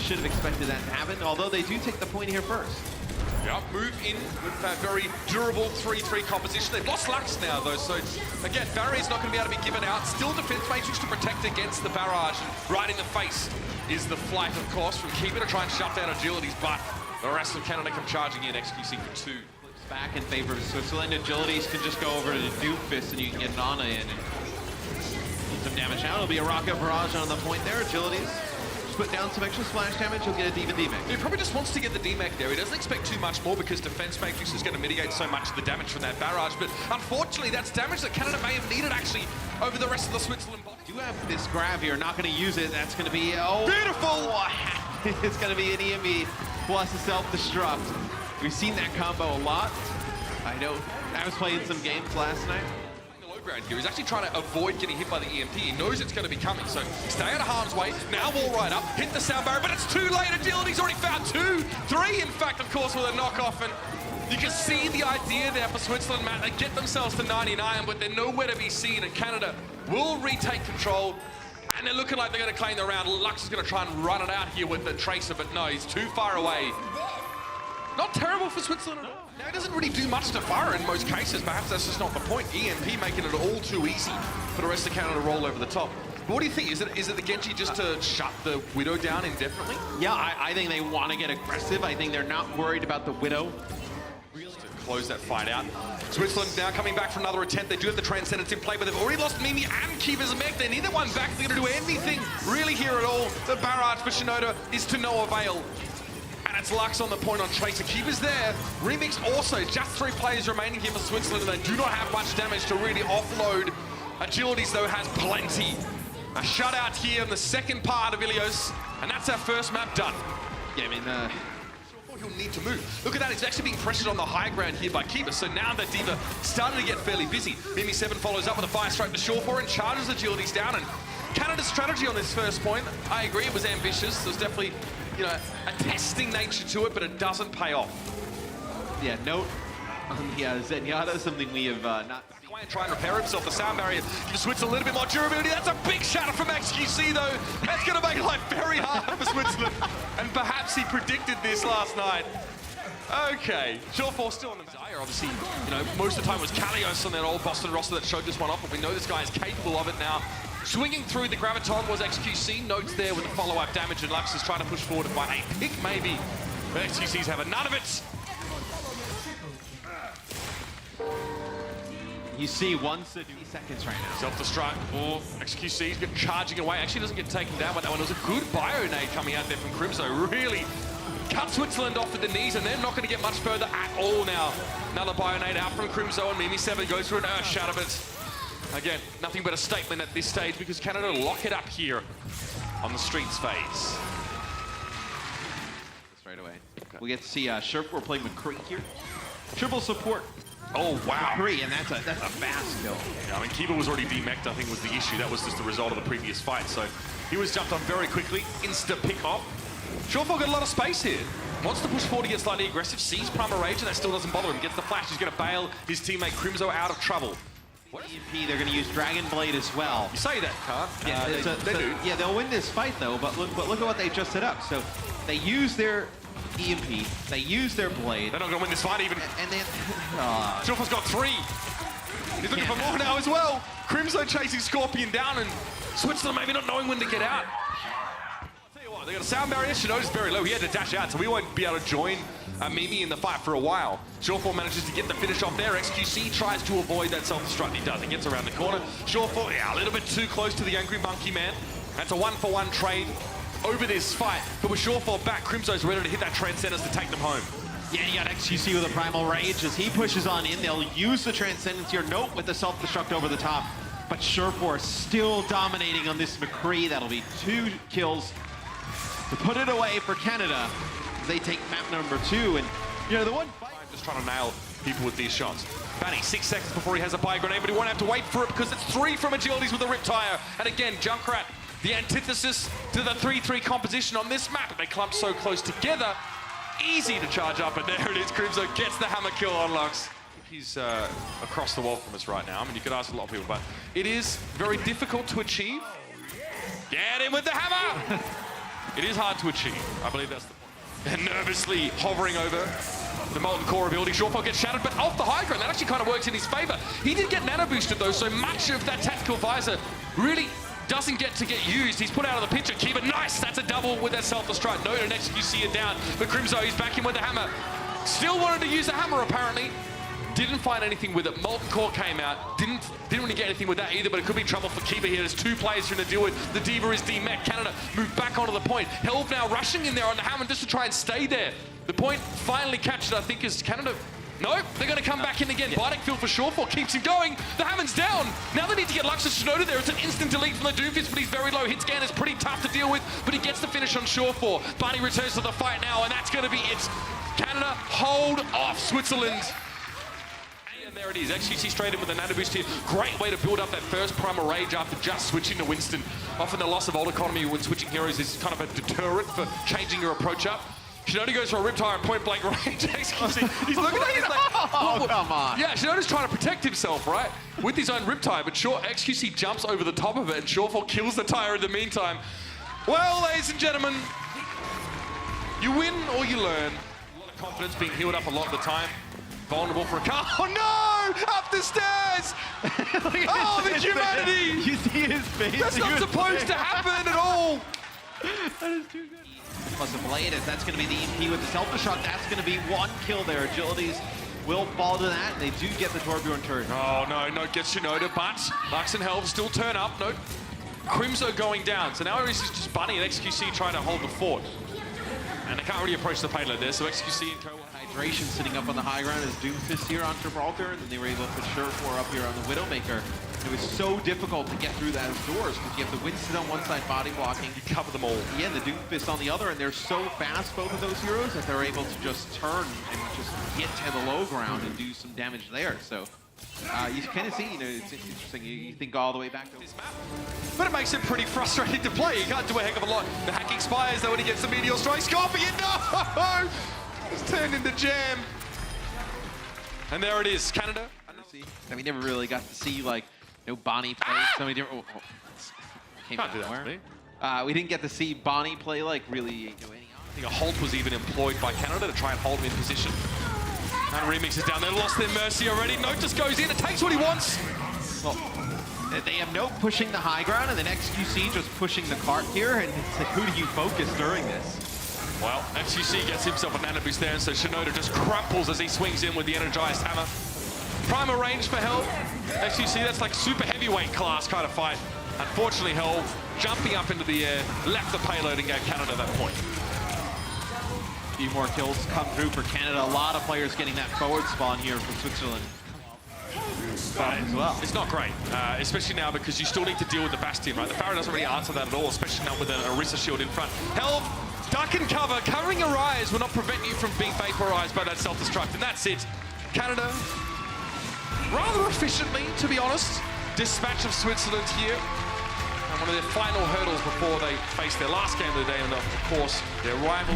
should have expected that to happen, although they do take the point here first. Yep, move in with that very durable 3-3 composition. They've lost Lux now, though, so again, barrier's not going to be able to be given out. Still defense matrix to protect against the barrage, and right in the face is the flight, of course, from Keeper to try and shut down Agilities, but the rest of Canada come charging in, XQC for 2. Flips back in favor of Switzerland. Agilities can just go over to Doomfist, and you can get an Ana in and get some damage out. It'll be a rocket barrage on the point there. Agilities put down some extra splash damage, he'll get a D.Va D-Mac. He probably just wants to get the D-Mac there. He doesn't expect too much more because Defense Matrix is going to mitigate so much of the damage from that barrage, but unfortunately that's damage that Canada may have needed actually over the rest of the Switzerland body. Do have this grab here, not going to use it. That's going to be, beautiful! It's going to be an EMB plus a self-destruct. We've seen that combo a lot. I know, I was playing some games last night. Here. He's actually trying to avoid getting hit by the EMP. He knows it's going to be coming, so stay out of harm's way. Now wall right up, hit the sound barrier, but it's too late. Agility's already found 2, 3, in fact, of course, with a knockoff. And you can see the idea there for Switzerland, Matt. They get themselves to 99, but they're nowhere to be seen. And Canada will retake control. And they're looking like they're going to claim the round. Lux is going to try and run it out here with the Tracer, but no, he's too far away. Not terrible for Switzerland at all. Now, it doesn't really do much to fire in most cases. Perhaps that's just not the point. EMP making it all too easy for the rest of Canada to roll over the top. But what do you think? Is it the Genji just to shut the Widow down indefinitely? Yeah, I think they want to get aggressive. I think they're not worried about the Widow. Just to close that fight out. Switzerland now coming back for another attempt. They do have the Transcendence in play, but they've already lost Mimi and Keeper's mech. They neither one back. They're going to do anything really here at all. The barrage for Shinoda is to no avail. And it's Lux on the point on Tracer. Keeper's there. Remix also, just 3 players remaining here for Switzerland, and they do not have much damage to really offload. Agilities, though, has plenty. A shutout here in the second part of Ilios, and that's our first map done. Yeah, I mean, he'll need to move. Look at that, he's actually being pressured on the high ground here by Keeper, so now that D.Va started to get fairly busy. Mimi 7 follows up with a fire strike to shore for and charges Agilities down, and Canada's strategy on this first point, I agree, it was ambitious. There's definitely, you know, a testing nature to it, but it doesn't pay off. Yeah, note on the Zenyatta, something we have not seen. Try and repair himself. The sound barrier gives Switzerland a little bit more durability. That's a big shatter from XQC, though. That's going to make life very hard for Switzerland. And perhaps he predicted this last night. Okay, Shore still on the desire. Obviously, you know, most of the time it was Kalios on that old Boston roster that showed this one off, but we know this guy is capable of it now. Swinging through the Graviton was XQC. Notes there with the follow-up damage, and Lux is trying to push forward to find a pick, maybe. But XQC's having none of it. You see 1 seconds right now. Self-destruct. Oh, XQC's been charging away. Actually doesn't get taken down by that one. It was a good bio nade coming out there from Crimzo. Really cut Switzerland off at the knees, and they're not going to get much further at all now. Another bio nade out from Crimzo, and Mimi 7 goes for an Earth Shatter, but again, nothing but a statement at this stage because Canada lock it up here on the streets phase. Straight away. Okay. We get to see Sherp playing McCree here. Triple support. Oh, wow. McCree, and that's a fast kill. Yeah, I mean, Keeper was already demeched, I think, was the issue. That was just the result of the previous fight. So he was jumped on very quickly. Insta pick off. Shorefall got a lot of space here. Wants to push forward to get slightly aggressive. Sees Primal Rage, and that still doesn't bother him. Gets the flash. He's going to bail his teammate Crimzo out of trouble. EMP, they're going to use Dragon Blade as well. You say that, Carl. Yeah, they do. Yeah, they'll win this fight, though, but look at what they just set up. So they use their EMP, they use their blade. They're not going to win this fight even. And then... Shorefall's got 3. He's looking for more now as well. Crimzo chasing Scorpion down, and Switzerland maybe not knowing when to get out. I'll tell you what, they got a sound barrier. Shinoda's very low. He had to dash out, so we won't be able to join Mimi in the fight for a while. Shorefall manages to get the finish off there. XQC tries to avoid that self-destruct. He does. He gets around the corner. Shorefall, yeah, a little bit too close to the Angry Monkey Man. That's a 1-for-1 trade over this fight. But with Shorefall back, Crimzo's ready to hit that Transcendence to take them home. Yeah, you got XQC with a Primal Rage. As he pushes on in, they'll use the Transcendence here. Note with the self-destruct over the top. But Sureforce still dominating on this McCree. That'll be 2 kills to put it away for Canada. They take map number 2. And, you know, the one fight... Just trying to nail people with these shots. Banny, 6 seconds before he has a buy grenade, but he won't have to wait for it because it's 3 from Agilities with a Riptire. And again, Junkrat, the antithesis to the 3-3 composition on this map. They clump so close together. Easy to charge up, and there it is. Crimzo gets the hammer kill on Lux. He's across the wall from us right now. I mean, you could ask a lot of people, but it is very difficult to achieve. Get him with the hammer! It is hard to achieve. I believe that's the point. And nervously hovering over the Molten Core ability. JjoNak gets shattered, but off the high ground, that actually kind of works in his favor. He did get nano boosted though, so much of that tactical visor really doesn't get used. He's put out of the picture. Kiva, nice! That's a double with that self-destruct. No, and XQC it down. But Crimzo, he's back in with the hammer. Still wanted to use the hammer, apparently. Didn't find anything with it. Molten Core came out. Didn't really get anything with that either, but it could be trouble for Kiva here. There's two players trying to deal with. The Diva is DMech. Canada moved back onto the point. Helve now rushing in there on the hammer just to try and stay there. The point finally captured, I think, is Canada. No, they're going to come back in again. Biting field for Shorefall keeps him going. The Hammond's down. Now they need to get Lux and JjoNak there. It's an instant delete from the Doomfist, but he's very low. Hit scan is pretty tough to deal with, but he gets the finish on Shorefall. Barney returns to the fight now, and that's going to be it. Canada hold off Switzerland. And there it is. XQC straight in with a nano boost here. Great way to build up that first primal rage after just switching to Winston. Often the loss of ult economy when switching heroes is kind of a deterrent for changing your approach up. JjoNak goes for a Riptire and point blank range. XQC, he's looking at it, he's like, oh, come on. Yeah, JjoNak's trying to protect himself, right? With his own Riptire, but sure, XQC jumps over the top of it and Shorefall kills the tire in the meantime. Well, ladies and gentlemen, you win or you learn. A lot of confidence being healed up a lot of the time. Vulnerable for a car. Oh no! Up the stairs! Oh, the humanity! You see his face? That's not supposed to happen at all! That is too good. Plus a blade, as that's going to be the EP with the self-destruct. That's going to be one kill there. Agilities will fall to that. They do get the Torbjorn turret. Oh no, no, gets JjoNak, but Lux and Helve still turn up. No, Crimzo going down. So now it's just Bunny and XQC trying to hold the fort. And they can't really approach the payload there, so XQC and Co. Hydration sitting up on the high ground as Doomfist here on Gibraltar, and then they were able to put Shorefall up here on the Widowmaker. It was so difficult to get through those doors because you have the Winston on one side body blocking. You cover them all. Yeah, the Doomfist on the other, and they're so fast, both of those heroes, that they're able to just turn and just get to the low ground and do some damage there. So you kind of see, you know, it's interesting. You think all the way back to this map. But it makes it pretty frustrating to play. You can't do a heck of a lot. The hack expires though when he gets the Meteor Strike. Scorpion, no! It's turned into jam. And there it is, Canada. And we never really got to see, like, Bonnie play so many different. Came out of nowhere. We didn't get to see Bonnie play like really any. I think a halt was even employed by Canada to try and hold him in position. And Remix is down there, lost their mercy already. Note just goes in, it takes what he wants. Well, they have Note pushing the high ground and then XQC just pushing the cart here. And it's like, who do you focus during this? Well, XQC gets himself a nano boost there, and so JjoNak just crumples as he swings in with the energized hammer. Primal range for Helve. XQC, that's like super heavyweight class kind of fight. Unfortunately, Helve jumping up into the air, left the payload and gave Canada that point. A few more kills come through for Canada. A lot of players getting that forward spawn here for Switzerland. As well. It's not great, especially now because you still need to deal with the Bastion, right? The Pharaoh doesn't really answer that at all, especially now with an Orisa shield in front. Helve, duck and cover. Covering your eyes will not prevent you from being vaporized by that self-destruct, and that's it. Canada, rather efficiently, to be honest. Dispatch of Switzerland here. And one of their final hurdles before they face their last game of the day, and of course, their rival.